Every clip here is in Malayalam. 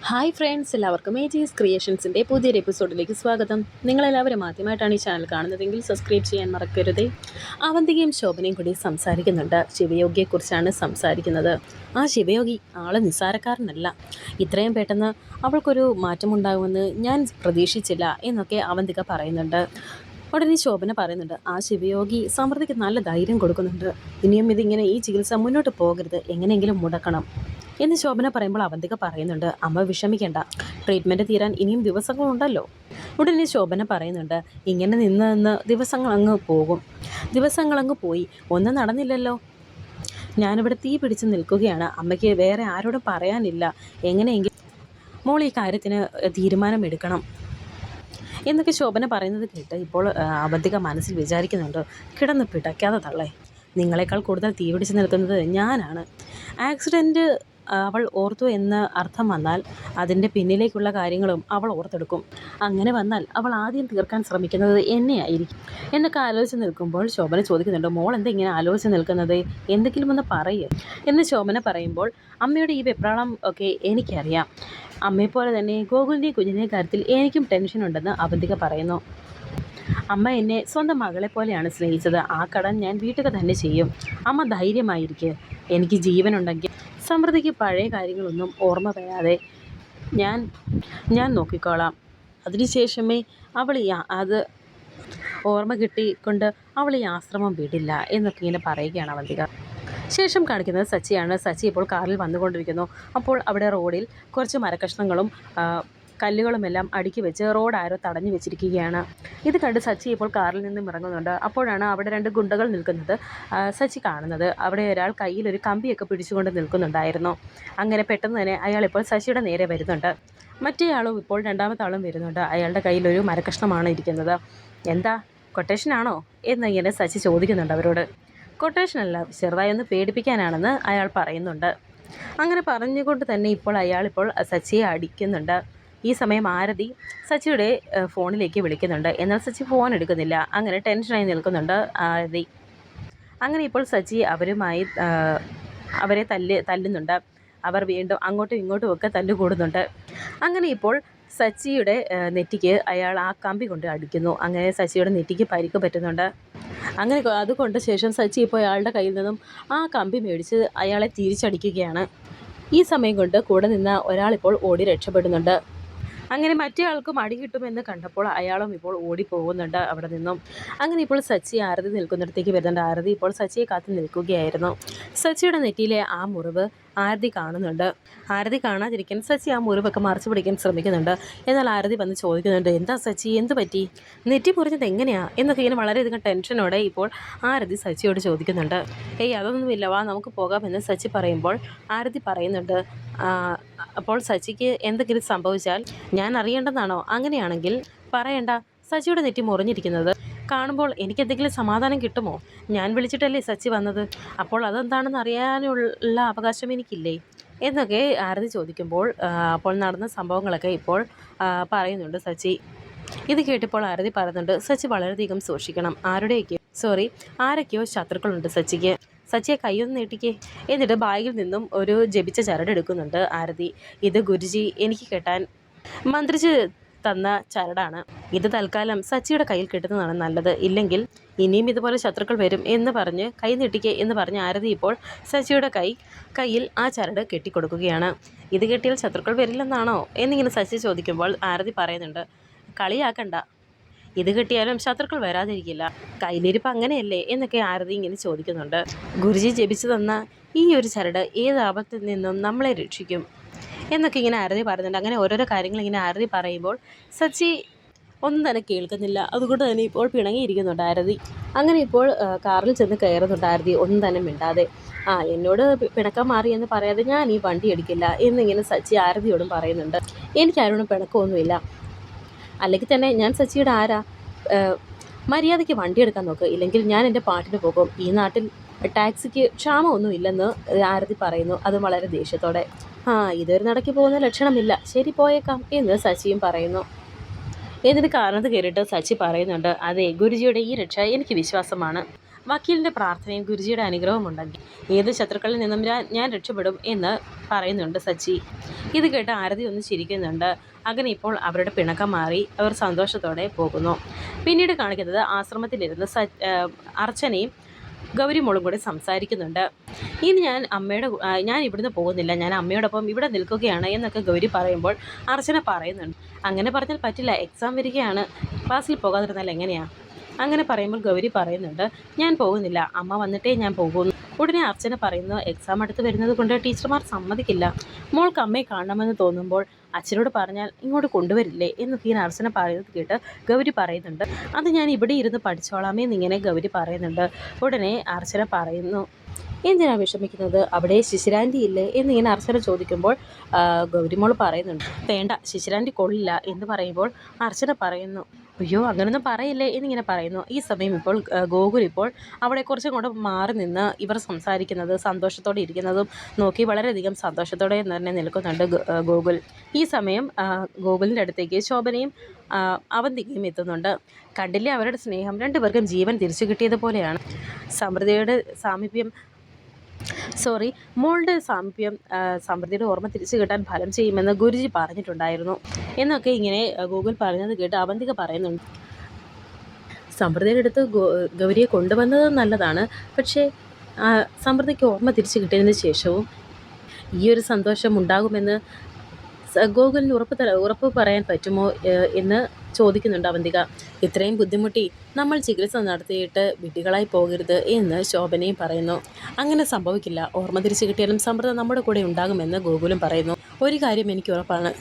ഹായ് ഫ്രണ്ട്സ്, എല്ലാവർക്കും ഏജീസ് ക്രിയേഷൻസിൻ്റെ പുതിയൊരു എപ്പിസോഡിലേക്ക് സ്വാഗതം. നിങ്ങളെല്ലാവരും ആദ്യമായിട്ടാണ് ഈ ചാനൽ കാണുന്നതെങ്കിൽ സബ്സ്ക്രൈബ് ചെയ്യാൻ മറക്കരുതേ. അവന്തികയും ശോഭനയും കൂടി സംസാരിക്കുന്നുണ്ട്. ശിവയോഗിയെക്കുറിച്ചാണ് സംസാരിക്കുന്നത്. ആ ശിവയോഗി ആള് നിസ്സാരക്കാരനല്ല. ഇത്രയും പെട്ടെന്ന് അവൾക്കൊരു മാറ്റമുണ്ടാകുമെന്ന് ഞാൻ പ്രതീക്ഷിച്ചില്ല എന്നൊക്കെ അവന്തിക പറയുന്നുണ്ട്. ഉടനെ ശോഭന പറയുന്നുണ്ട്, ആ ശിവയോഗി സമൃദ്ധിക്ക് നല്ല ധൈര്യം കൊടുക്കുന്നുണ്ട്. ഇനിയും ഇതിങ്ങനെ ഈ ചികിത്സ മുന്നോട്ട് പോകരുത്, എങ്ങനെയെങ്കിലും മുടക്കണം എന്ന് ശോഭന പറയുമ്പോൾ അവന്തിക പറയുന്നുണ്ട്, അമ്മ വിഷമിക്കേണ്ട, ട്രീറ്റ്മെൻറ്റ് തീരാൻ ഇനിയും ദിവസങ്ങളുണ്ടല്ലോ. ഉടനെ ശോഭന പറയുന്നുണ്ട്, ഇങ്ങനെ നിന്ന് ദിവസങ്ങളങ്ങ് പോകും. ദിവസങ്ങളങ്ങ് പോയി, ഒന്നും നടന്നില്ലല്ലോ. ഞാനിവിടെ തീ പിടിച്ച് നിൽക്കുകയാണ്. അമ്മയ്ക്ക് വേറെ ആരോടും പറയാനില്ല. എങ്ങനെയെങ്കിലും മോൾ ഈ കാര്യത്തിന് തീരുമാനമെടുക്കണം എന്നൊക്കെ ശോഭന പറയുന്നത് കേട്ട് ഇപ്പോൾ അവന്തിക മനസ്സിൽ വിചാരിക്കുന്നുണ്ട്, കിടന്ന് പിടയ്ക്കാതെ തള്ളേ, നിങ്ങളെക്കാൾ കൂടുതൽ തീ പിടിച്ച് നിൽക്കുന്നത് ഞാനാണ്. ആക്സിഡൻറ്റ് അവൾ ഓർത്തു എന്ന് അർത്ഥം വന്നാൽ അതിൻ്റെ പിന്നിലേക്കുള്ള കാര്യങ്ങളും അവൾ ഓർത്തെടുക്കും. അങ്ങനെ വന്നാൽ അവൾ ആദ്യം തീർക്കാൻ ശ്രമിക്കുന്നത് എന്നെയായിരിക്കും എന്നൊക്കെ ആലോചിച്ച് നിൽക്കുമ്പോൾ ശോഭന ചോദിക്കുന്നുണ്ട്, മോൾ എന്താ ഇങ്ങനെ ആലോചിച്ച് നിൽക്കുന്നത്, എന്തെങ്കിലും ഒന്ന് പറയുക എന്ന് ശോഭന പറയുമ്പോൾ, അമ്മയുടെ ഈ വെപ്രാളം ഒക്കെ എനിക്കറിയാം. അമ്മയെപ്പോലെ തന്നെ ഗോകുലിൻ്റെ കുഞ്ഞിൻ്റെ കാര്യത്തിൽ എനിക്കും ടെൻഷനുണ്ടെന്ന് അവന്തിക പറയുന്നു. അമ്മ എന്നെ സ്വന്തം മകളെ പോലെയാണ് സ്നേഹിച്ചത്. ആ കടൻ ഞാൻ വീട്ടുക തന്നെ ചെയ്യും. അമ്മ ധൈര്യമായിരിക്കുക. എനിക്ക് ജീവനുണ്ടെങ്കിൽ സമൃദ്ധിക്ക് പഴയ കാര്യങ്ങളൊന്നും ഓർമ്മ വരാതെ ഞാൻ നോക്കിക്കോളാം. അതിനുശേഷമേ അവൾ അത് ഓർമ്മ കിട്ടിക്കൊണ്ട് അവൾ ഈ ആശ്രമം വിടില്ല എന്നൊക്കെ ഇങ്ങനെ പറയുകയാണ് അവന്തിക. ശേഷം കാണിക്കുന്നത് സച്ചിയാണ്. സച്ചി ഇപ്പോൾ കാറിൽ വന്നുകൊണ്ടിരിക്കുന്നു. അപ്പോൾ അവിടെ റോഡിൽ കുറച്ച് മരക്കഷ്ണങ്ങളും കല്ലുകളുമെല്ലാം അടുക്കി വെച്ച് റോഡ് ആരോ തടഞ്ഞു വെച്ചിരിക്കുകയാണ്. ഇത് കണ്ട് സച്ചി ഇപ്പോൾ കാറിൽ നിന്നും ഇറങ്ങുന്നുണ്ട്. അപ്പോഴാണ് അവിടെ രണ്ട് ഗുണ്ടകൾ നിൽക്കുന്നത് സച്ചി കാണുന്നത്. അവിടെ ഒരാൾ കയ്യിൽ ഒരു കമ്പിയൊക്കെ പിടിച്ചുകൊണ്ട് നിൽക്കുന്നുണ്ടായിരുന്നു. അങ്ങനെ പെട്ടെന്ന് തന്നെ അയാൾ ഇപ്പോൾ സച്ചിയുടെ നേരെ വരുന്നുണ്ട്. മറ്റേയാളും ഇപ്പോൾ രണ്ടാമത്തെ ആളും വരുന്നുണ്ട്. അയാളുടെ കയ്യിലൊരു മരക്കഷ്ണമാണ് ഇരിക്കുന്നത്. എന്താ, കൊട്ടേഷനാണോ എന്നിങ്ങനെ സച്ചി ചോദിക്കുന്നുണ്ട് അവരോട്. കൊട്ടേഷനല്ല, ചെറുതായി ഒന്ന് പേടിപ്പിക്കാനാണെന്ന് അയാൾ പറയുന്നുണ്ട്. അങ്ങനെ പറഞ്ഞുകൊണ്ട് തന്നെ ഇപ്പോൾ സച്ചിയെ അടിക്കുന്നുണ്ട്. ഈ സമയം ആരതി സച്ചിയുടെ ഫോണിലേക്ക് വിളിക്കുന്നുണ്ട്. എന്നാൽ സച്ചി ഫോൺ എടുക്കുന്നില്ല. അങ്ങനെ ടെൻഷനായി നിൽക്കുന്നുണ്ട് ആരതി. അങ്ങനെ ഇപ്പോൾ സച്ചി അവരെ തല്ലുന്നുണ്ട്. അവർ വീണ്ടും അങ്ങോട്ടും ഇങ്ങോട്ടും ഒക്കെ തല്ലുകൂടുന്നുണ്ട്. അങ്ങനെ ഇപ്പോൾ സച്ചിയുടെ നെറ്റിക്ക് അയാൾ ആ കമ്പി കൊണ്ട് അടിക്കുന്നു. അങ്ങനെ സച്ചിയുടെ നെറ്റിക്ക് പരിക്ക് പറ്റുന്നുണ്ട്. അങ്ങനെ അതുകൊണ്ട് ശേഷം സച്ചി ഇപ്പോൾ അയാളുടെ കയ്യിൽ നിന്നും ആ കമ്പി മേടിച്ച് അയാളെ തിരിച്ചടിക്കുകയാണ്. ഈ സമയം കൊണ്ട് കൂടെ നിന്ന ഒരാളിപ്പോൾ ഓടി രക്ഷപ്പെടുന്നുണ്ട്. അങ്ങനെ മറ്റേ ആൾക്കും അടി കിട്ടുമെന്ന് കണ്ടപ്പോൾ അയാളും ഇപ്പോൾ ഓടിപ്പോകുന്നുണ്ട് അവിടെ നിന്നും. അങ്ങനെ ഇപ്പോൾ സച്ചി ആരതി നിൽക്കുന്നിടത്തേക്ക് വരുന്നുണ്ട്. ആരതി ഇപ്പോൾ സച്ചിയെ കാത്തു നിൽക്കുകയായിരുന്നു. സച്ചിയുടെ നെറ്റിയിലെ ആ മുറിവ് ആരതി കാണുന്നുണ്ട്. ആരതി കാണാതിരിക്കാൻ സച്ചി ആ മുറിവൊക്കെ മറച്ചു പിടിക്കാൻ ശ്രമിക്കുന്നുണ്ട്. എന്നാൽ ആരതി വന്ന് ചോദിക്കുന്നുണ്ട്, എന്താ സച്ചി, എന്ത് പറ്റി, നെറ്റി മുറിഞ്ഞത് എങ്ങനെയാ എന്നൊക്കെ ഇങ്ങനെ വളരെയധികം ടെൻഷനോടെ ഇപ്പോൾ ആരതി സച്ചിയോട് ചോദിക്കുന്നുണ്ട്. അതൊന്നുമില്ല, വാ നമുക്ക് പോകാമെന്ന് സച്ചി പറയുമ്പോൾ ആരതി പറയുന്നുണ്ട്, അപ്പോൾ സച്ചിക്ക് എന്തെങ്കിലും സംഭവിച്ചാൽ ഞാൻ അറിയേണ്ടതാണോ? അങ്ങനെയാണെങ്കിൽ പറയണ്ട. സച്ചിയുടെ നെറ്റി മുറിഞ്ഞിരിക്കുന്നത് കാണുമ്പോൾ എനിക്കെന്തെങ്കിലും സമാധാനം കിട്ടുമോ? ഞാൻ വിളിച്ചിട്ടല്ലേ സച്ചി വന്നത്, അപ്പോൾ അതെന്താണെന്ന് അറിയാനുള്ള അവകാശം എനിക്കില്ലേ എന്നൊക്കെ ആരതി ചോദിക്കുമ്പോൾ അപ്പോൾ നടന്ന സംഭവങ്ങളൊക്കെ ഇപ്പോൾ പറയുന്നുണ്ട് സച്ചി. ഇത് കേട്ടപ്പോൾ ആരതി പറയുന്നുണ്ട്, സച്ചി വളരെയധികം സൂക്ഷിക്കണം. ആരൊക്കെയോ ശത്രുക്കളുണ്ട് സച്ചിക്ക്. സച്ചിയെ കൈയൊന്ന് നീട്ടിക്കേ. എന്നിട്ട് ബാഗിൽ നിന്നും ഒരു ജപിച്ച ചരടെടുക്കുന്നുണ്ട് ആരതി. ഇത് ഗുരുജി എനിക്ക് കെട്ടാൻ മന്ത്രിച്ച് തന്ന ചരടാണ്. ഇത് തൽക്കാലം സച്ചിയുടെ കയ്യിൽ കിട്ടുന്നതാണ് നല്ലത്. ഇല്ലെങ്കിൽ ഇനിയും ഇതുപോലെ ശത്രുക്കൾ വരും എന്ന് പറഞ്ഞ് കൈ നീട്ടിക്കേ എന്ന് പറഞ്ഞ് ആരതി ഇപ്പോൾ സച്ചിയുടെ കയ്യിൽ ആ ചരട് കെട്ടിക്കൊടുക്കുകയാണ്. ഇത് കെട്ടിയാൽ ശത്രുക്കൾ വരില്ലെന്നാണോ എന്നിങ്ങനെ സച്ചി ചോദിക്കുമ്പോൾ ആരതി പറയുന്നുണ്ട്, കളിയാക്കണ്ട, ഇത് കിട്ടിയാലും ശത്രുക്കൾ വരാതിരിക്കില്ല, കയ്യിലിരിപ്പ് അങ്ങനെയല്ലേ എന്നൊക്കെ ആരതി ഇങ്ങനെ ചോദിക്കുന്നുണ്ട്. ഗുരുജി ജപിച്ചു തന്ന ഈ ഒരു ചരട് ഏത് ആപത്തിൽ നിന്നും നമ്മളെ രക്ഷിക്കും എന്നൊക്കെ ഇങ്ങനെ ആരതി പറയുന്നുണ്ട്. അങ്ങനെ ഓരോരോ കാര്യങ്ങൾ ഇങ്ങനെ ആരതി പറയുമ്പോൾ സച്ചി ഒന്നും തന്നെ കേൾക്കുന്നില്ല. അതുകൊണ്ട് തന്നെ ഇപ്പോൾ പിണങ്ങിയിരിക്കുന്നുണ്ട് ആരതി. അങ്ങനെ ഇപ്പോൾ കാറിൽ ചെന്ന് കയറുന്നുണ്ട് ആരതി, ഒന്നും തന്നെ മിണ്ടാതെ. എന്നോട് പിണക്കം മാറി എന്ന് പറയാതെ ഞാൻ ഈ വണ്ടി എടുക്കില്ല എന്നിങ്ങനെ സച്ചി ആരതിയോടും പറയുന്നുണ്ട്. എനിക്കാരോടും പിണക്കമൊന്നുമില്ല, അല്ലെങ്കിൽ തന്നെ ഞാൻ സച്ചിയുടെ ആരാ? മര്യാദയ്ക്ക് വണ്ടി എടുക്കാൻ നോക്ക്, ഇല്ലെങ്കിൽ ഞാൻ എൻ്റെ പാട്ടിന് പോകും. ഈ നാട്ടിൽ ടാക്സിക്ക് ക്ഷാമമൊന്നും ഇല്ലെന്ന് ആരതി പറയുന്നു, അത് വളരെ ദേഷ്യത്തോടെ. ഇതൊരു നടക്കി പോകുന്ന ലക്ഷണമില്ല, ശരി പോയേക്കാം എന്ന് സച്ചിയും പറയുന്നു. എന്നിട്ട് കാരണത്ത് കയറിയിട്ട് സച്ചി പറയുന്നുണ്ട്, അതെ, ഗുരുജിയുടെ ഈ രക്ഷ എനിക്ക് വിശ്വാസമാണ്. വക്കീലിൻ്റെ പ്രാർത്ഥനയും ഗുരുജിയുടെ അനുഗ്രഹവും ഉണ്ടെങ്കിൽ ഏത് ശത്രുക്കളിൽ നിന്നും ഞാൻ രക്ഷപ്പെടും എന്ന് പറയുന്നുണ്ട് സച്ചി. ഇത് കേട്ട് ആരതി ഒന്ന് ചിരിക്കുന്നുണ്ട്. അങ്ങനെ ഇപ്പോൾ അവരുടെ പിണക്കം മാറി അവർ സന്തോഷത്തോടെ പോകുന്നു. പിന്നീട് കാണിക്കുന്നത് ആശ്രമത്തിലിരുന്ന് അർച്ചനയും ഗൗരിമോളും കൂടി സംസാരിക്കുന്നുണ്ട്. ഇനി ഞാൻ ഇവിടുന്ന് പോകുന്നില്ല, ഞാൻ അമ്മയോടൊപ്പം ഇവിടെ നിൽക്കുകയാണ് എന്നൊക്കെ ഗൗരി പറയുമ്പോൾ അർച്ചന പറയുന്നുണ്ട്, അങ്ങനെ പറഞ്ഞാൽ പറ്റില്ല, എക്സാം വരികയാണ്, ക്ലാസ്സിൽ പോകാതിരുന്നാൽ എങ്ങനെയാണ്? അങ്ങനെ പറയുമ്പോൾ ഗൗരി പറയുന്നുണ്ട്, ഞാൻ പോകുന്നില്ല, അമ്മ വന്നിട്ടേ ഞാൻ പോകുന്നു. ഉടനെ അർച്ചന പറയുന്നു, എക്സാം അടുത്ത് വരുന്നത് കൊണ്ട് ടീച്ചർമാർ സമ്മതിക്കില്ല, മോൾക്ക് അമ്മയെ കാണണമെന്ന് തോന്നുമ്പോൾ അച്ഛനോട് പറഞ്ഞാൽ ഇങ്ങോട്ട് കൊണ്ടുവരില്ലേ എന്നൊക്കെ ഇങ്ങനെ അർച്ചന പറയുന്നത് കേട്ട് ഗൗരി പറയുന്നുണ്ട്, അത് ഞാൻ ഇവിടെ ഇരുന്ന് പഠിച്ചോളാമേ എന്നിങ്ങനെ ഗൗരി പറയുന്നുണ്ട്. ഉടനെ അർച്ചന പറയുന്നു, എന്തിനാ വിഷമിക്കുന്നത്, അവിടെ ശിശിരാൻ്റി ഇല്ലേ എന്നിങ്ങനെ അർച്ചന ചോദിക്കുമ്പോൾ ഗൗരിമോൾ പറയുന്നുണ്ട്, വേണ്ട, ശിശിരാൻ്റി കൊള്ളില്ല എന്ന് പറയുമ്പോൾ അർച്ചന പറയുന്നു, അയ്യോ അങ്ങനൊന്നും പറയില്ലേ എന്നിങ്ങനെ പറയുന്നു. ഈ സമയം ഇപ്പോൾ ഗോകുൽ ഇപ്പോൾ അവിടെ കുറച്ചും കൂടെ മാറി നിന്ന് ഇവർ സംസാരിക്കുന്നത് സന്തോഷത്തോടെ ഇരിക്കുന്നതും നോക്കി വളരെയധികം സന്തോഷത്തോടെ തന്നെ നിൽക്കുന്നുണ്ട് ഗോകുൽ. ഈ സമയം ഗോകുലിൻ്റെ അടുത്തേക്ക് ശോഭനയും അവന്തികയും എത്തുന്നുണ്ട്. കണ്ടില്ലേ അവരുടെ സ്നേഹം, രണ്ടുപേർക്കും ജീവൻ തിരിച്ചു കിട്ടിയതുപോലെയാണ്. മോളുടെ സാമീപ്യം സമൃദ്ധിയുടെ ഓർമ്മ തിരിച്ചു കിട്ടാൻ ഫലം ചെയ്യുമെന്ന് ഗുരുജി പറഞ്ഞിട്ടുണ്ടായിരുന്നു എന്നൊക്കെ ഇങ്ങനെ ഗൂഗിൾ പറഞ്ഞത് കേട്ട് അവന്തിക പറയുന്നുണ്ട്. സമൃദ്ധിയുടെ അടുത്ത് ഗൗരിയെ കൊണ്ടുവന്നത് നല്ലതാണ്, പക്ഷേ സമൃദ്ധിക്ക് ഓർമ്മ തിരിച്ചു കിട്ടിയതിന് ശേഷവും ഈ ഒരു സന്തോഷം ഉണ്ടാകുമെന്ന് ഗോകുലിന് ഉറപ്പ് പറയാൻ പറ്റുമോ എന്ന് ചോദിക്കുന്നുണ്ട് അവന്തിക. ഇത്രയും ബുദ്ധിമുട്ടി നമ്മൾ ചികിത്സ നടത്തിയിട്ട് വിഡ്ഢികളായി പോകരുത് എന്ന് ശോഭനയും പറയുന്നു. അങ്ങനെ സംഭവിക്കില്ല, ഓർമ്മ തിരിച്ചു കിട്ടിയാലും സമൃദ്ധ നമ്മുടെ കൂടെ ഉണ്ടാകുമെന്ന് ഗോകുലും പറയുന്നു. ഒരു കാര്യം എനിക്ക് ഉറപ്പാണ്,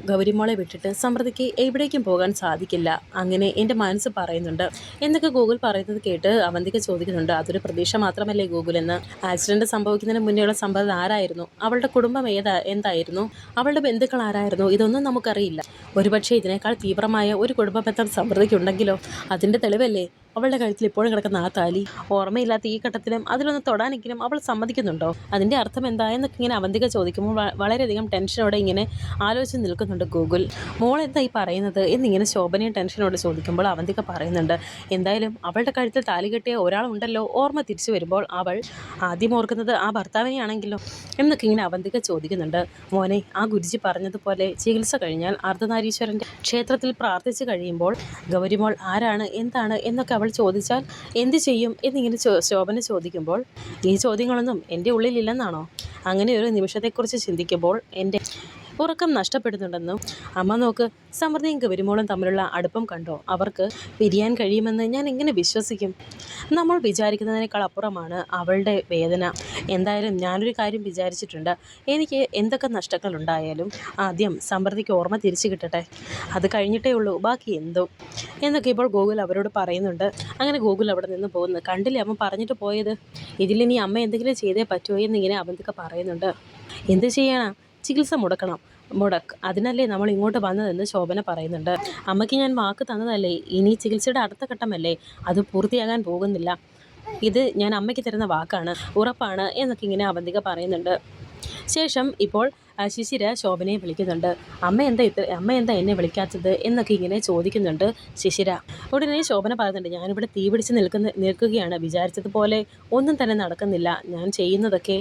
ഗൗരിമോളെ വിട്ടിട്ട് സമൃദ്ധിക്ക് എവിടേക്കും പോകാൻ സാധിക്കില്ല, അങ്ങനെ എൻ്റെ മനസ്സ് പറയുന്നുണ്ട് എന്നൊക്കെ ഗൂഗിൾ പറയുന്നത് കേട്ട് അവന്തിക ചോദിക്കുന്നുണ്ട്, അതൊരു പ്രതീക്ഷ മാത്രമല്ലേ ഗൂഗിൾ എന്ന്? ആക്സിഡൻറ്റ് സംഭവിക്കുന്നതിന് മുന്നേയുള്ള സമ്പത്ത് ആരായിരുന്നു, അവളുടെ കുടുംബം എന്തായിരുന്നു, അവളുടെ ബന്ധുക്കൾ ആരായിരുന്നു, ഇതൊന്നും നമുക്കറിയില്ല. ഒരുപക്ഷെ ഇതിനേക്കാൾ തീവ്രമായ ഒരു കുടുംബ ബന്ധം സമൃദ്ധിക്കുണ്ടെങ്കിലോ? അതിൻ്റെ തെളിവല്ലേ അവളുടെ കഴുത്തിൽ ഇപ്പോഴും കിടക്കുന്ന ആ താലി. ഓർമ്മയില്ലാത്ത ഈ ഘട്ടത്തിലും അതിലൊന്ന് തൊടാനെങ്കിലും അവൾ സമ്മതിക്കുന്നുണ്ടോ? അതിൻ്റെ അർത്ഥം എന്താ എന്നൊക്കെ ഇങ്ങനെ അവന്തിക ചോദിക്കുമ്പോൾ വളരെയധികം ടെൻഷനോടെ ഇങ്ങനെ ആലോചിച്ച് നിൽക്കുന്നുണ്ട് ഗൂഗിൾ. മോൾ എന്താ ഈ പറയുന്നത് എന്നിങ്ങനെ ശോഭനയും ടെൻഷനോട് ചോദിക്കുമ്പോൾ അവന്തിക പറയുന്നുണ്ട്, എന്തായാലും അവളുടെ കഴുത്തിൽ താലി കെട്ടിയ ഒരാളുണ്ടല്ലോ, ഓർമ്മ തിരിച്ചു വരുമ്പോൾ അവൾ ആദ്യം ഓർക്കുന്നത് ആ ഭർത്താവിനെയാണെങ്കിലോ എന്നൊക്കെ ഇങ്ങനെ അവന്തിക ചോദിക്കുന്നുണ്ട്. മോനെ, ആ ഗുരുജി പറഞ്ഞതുപോലെ ചികിത്സ കഴിഞ്ഞാൽ അർദ്ധനാരീശ്വരൻ്റെ ക്ഷേത്രത്തിൽ പ്രാർത്ഥിച്ചു കഴിയുമ്പോൾ ഗൗരിമോൾ ആരാണ്, എന്താണ് എന്നൊക്കെ അവൾ ചോദിച്ചാൽ എന്ത് ചെയ്യും എന്നിങ്ങനെ ശോഭന ചോദിക്കുമ്പോൾ, ഈ ചോദ്യങ്ങളൊന്നും എൻ്റെ ഉള്ളിലില്ലെന്നാണോ? അങ്ങനെ ഒരു നിമിഷത്തെക്കുറിച്ച് ചിന്തിക്കുമ്പോൾ എൻ്റെ ഉറക്കം നഷ്ടപ്പെടുന്നുണ്ടെന്നും. അമ്മ നോക്ക്, സമൃദ്ധിയും ഗൗരിമോളും തമ്മിലുള്ള അടുപ്പം കണ്ടോ? അവർക്ക് പിരിയാൻ കഴിയുമെന്ന് ഞാൻ എങ്ങനെ വിശ്വസിക്കും? നമ്മൾ വിചാരിക്കുന്നതിനേക്കാൾ അപ്പുറമാണ് അവളുടെ വേദന. എന്തായാലും ഞാനൊരു കാര്യം വിചാരിച്ചിട്ടുണ്ട്, എനിക്ക് എന്തൊക്കെ നഷ്ടങ്ങൾ ഉണ്ടായാലും ആദ്യം സമൃദ്ധിക്ക് ഓർമ്മ തിരിച്ചു കിട്ടട്ടെ, അത് കഴിഞ്ഞിട്ടേ ഉള്ളൂ ബാക്കി എന്തോ എന്നൊക്കെ ഇപ്പോൾ ഗൂഗിൾ അവരോട് പറയുന്നുണ്ട്. അങ്ങനെ ഗൂഗിൾ അവിടെ നിന്ന് പോകുന്നു. കണ്ടില്ലേ അമ്മ പറഞ്ഞിട്ട് പോയത്, ഇതിലിനി അമ്മ എന്തെങ്കിലും ചെയ്തേ പറ്റുമോ എന്നിങ്ങനെ അവന്തിക പറയുന്നുണ്ട്. എന്ത് ചെയ്യാനാ, ചികിത്സ അതിനല്ലേ നമ്മൾ ഇങ്ങോട്ട് വന്നതെന്ന് ശോഭന പറയുന്നുണ്ട്. അമ്മയ്ക്ക് ഞാൻ വാക്ക് തന്നതല്ലേ, ഇനി ചികിത്സയുടെ അടുത്ത ഘട്ടമല്ലേ, അത് പൂർത്തിയാകാൻ പോകുന്നില്ല, ഇത് ഞാൻ അമ്മയ്ക്ക് തരുന്ന വാക്കാണ്, ഉറപ്പാണ് എന്നൊക്കെ ഇങ്ങനെ അവന്തിക പറയുന്നുണ്ട്. ശേഷം ഇപ്പോൾ ശിശിര ശോഭനയെ വിളിക്കുന്നുണ്ട്. അമ്മ എന്താ എന്നെ വിളിക്കാത്തത് എന്നൊക്കെ ഇങ്ങനെ ചോദിക്കുന്നുണ്ട് ശിശിര. ഉടനെ ശോഭന പറയുന്നുണ്ട്, ഞാനിവിടെ തീ പിടിച്ച് നിൽക്കുകയാണ്, വിചാരിച്ചതുപോലെ ഒന്നും തന്നെ നടക്കുന്നില്ല, ഞാൻ ചെയ്യുന്നതൊക്കെ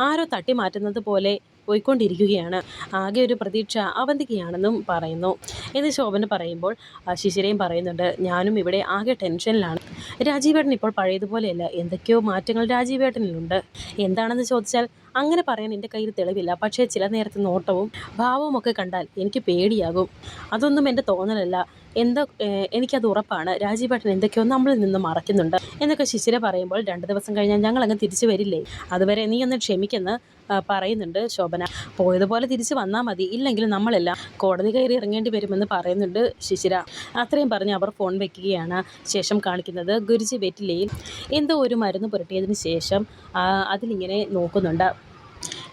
ആരോ തട്ടി മാറ്റുന്നത് പോലെ പോയിക്കൊണ്ടിരിക്കുകയാണ്, ആകെ ഒരു പ്രതീക്ഷ അവന്തികയാണെന്നും പറയുന്നു എന്ന് ശോഭന പറയുമ്പോൾ ശിശിരയും പറയുന്നുണ്ട്, ഞാനും ഇവിടെ ആകെ ടെൻഷനിലാണ്, രാജീവേട്ടൻ ഇപ്പോൾ പഴയതുപോലെയല്ല, എന്തൊക്കെയോ മാറ്റങ്ങൾ രാജീവേട്ടനിലുണ്ട്. എന്താണെന്ന് ചോദിച്ചാൽ അങ്ങനെ പറയാൻ എൻ്റെ കയ്യിൽ തെളിവില്ല, പക്ഷേ ചില നേരത്തെ നോട്ടവും ഭാവവും ഒക്കെ കണ്ടാൽ എനിക്ക് പേടിയാകും. അതൊന്നും എൻ്റെ തോന്നലല്ല, എനിക്കത് ഉറപ്പാണ്, രാജീവേട്ടൻ എന്തൊക്കെയോ നമ്മളിൽ നിന്ന് മറയ്ക്കുന്നുണ്ട് എന്നൊക്കെ ശിശിര പറയുമ്പോൾ 2 ദിവസം കഴിഞ്ഞാൽ ഞങ്ങളങ്ങ് തിരിച്ചു വരില്ലേ, അതുവരെ നീ ഒന്ന് ക്ഷമിക്കെന്ന് പറയുന്നുണ്ട് ശോഭന. പോയതുപോലെ തിരിച്ചു വന്നാൽ മതി, ഇല്ലെങ്കിൽ നമ്മളെല്ലാം കോടതി കയറി ഇറങ്ങേണ്ടി വരുമെന്ന് പറയുന്നുണ്ട് ശിശിര. അത്രയും പറഞ്ഞ് അവർ ഫോൺ വെക്കുകയാണ്. ശേഷം കാണിക്കുന്നത് ഗുരുജി വെറ്റിലയിൽ എന്തോ ഒരു മരുന്ന് പുരട്ടിയതിന് ശേഷം അതിലിങ്ങനെ നോക്കുന്നുണ്ട്.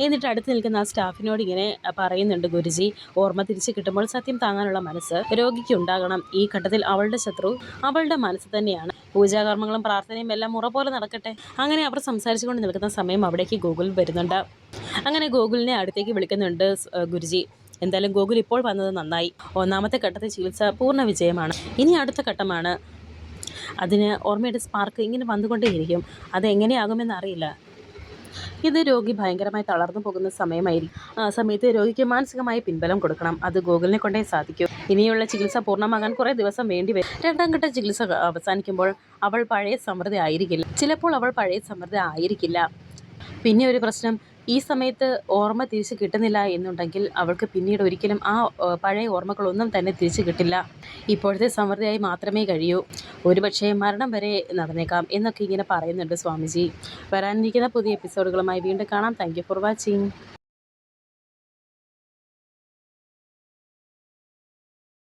എന്നിട്ട് അടുത്ത് നിൽക്കുന്ന ആ സ്റ്റാഫിനോട് ഇങ്ങനെ പറയുന്നുണ്ട് ഗുരുജി, ഓർമ്മ തിരിച്ചു കിട്ടുമ്പോൾ സത്യം താങ്ങാനുള്ള മനസ്സ് രോഗിക്ക് ഉണ്ടാകണം, ഈ ഘട്ടത്തിൽ അവളുടെ ശത്രു അവളുടെ മനസ്സ് തന്നെയാണ്, പൂജാകർമ്മങ്ങളും പ്രാർത്ഥനയും എല്ലാം മുറ പോലെ നടക്കട്ടെ. അങ്ങനെ അവർ സംസാരിച്ചുകൊണ്ട് നിൽക്കുന്ന സമയം അവിടേക്ക് ഗൂഗിൾ വരുന്നുണ്ട്. അങ്ങനെ ഗൂഗിളിനെ അടുത്തേക്ക് വിളിക്കുന്നുണ്ട് ഗുരുജി. എന്തായാലും ഗൂഗിൾ ഇപ്പോൾ വന്നത് നന്നായി, 1ാമത്തെ ഘട്ടത്തെ ചികിത്സ പൂർണ്ണ വിജയമാണ്, ഇനി അടുത്ത ഘട്ടമാണ് അതിന് ഓർമ്മയുടെ സ്പാർക്ക് ഇങ്ങനെ വന്നുകൊണ്ടേയിരിക്കും. അതെങ്ങനെയാകുമെന്നറിയില്ല. ഇത് രോഗി ഭയങ്കരമായി തളർന്നു പോകുന്ന സമയമായിരിക്കും. ആ സമയത്ത് രോഗിക്ക് മാനസികമായ പിൻബലം കൊടുക്കണം. അത് ഗൂഗിളിനെ കൊണ്ടേ സാധിക്കൂ. ഇനിയുള്ള ചികിത്സ പൂർണ്ണമാകാൻ കുറേ ദിവസം വേണ്ടിവരും. രണ്ടാം ഘട്ട ചികിത്സ അവസാനിക്കുമ്പോൾ അവൾ പഴയ സമൃദ്ധി ആയിരിക്കില്ല. ചിലപ്പോൾ അവൾ പഴയ സമൃദ്ധി ആയിരിക്കില്ല. പിന്നെ ഒരു പ്രശ്നം, ഈ സമയത്ത് ഓർമ്മ തിരിച്ചു കിട്ടുന്നില്ല എന്നുണ്ടെങ്കിൽ അവൾക്ക് പിന്നീട് ഒരിക്കലും ആ പഴയ ഓർമ്മകളൊന്നും തന്നെ തിരിച്ചു കിട്ടില്ല. ഇപ്പോഴത്തെ സമൃദ്ധിയായി മാത്രമേ കഴിയൂ. ഒരുപക്ഷെ മരണം വരെ നടന്നേക്കാം എന്നൊക്കെ ഇങ്ങനെ പറയുന്നുണ്ട് സ്വാമിജി. വരാനിരിക്കുന്ന പുതിയ എപ്പിസോഡുകളുമായി വീണ്ടും കാണാം. Thank you for watching.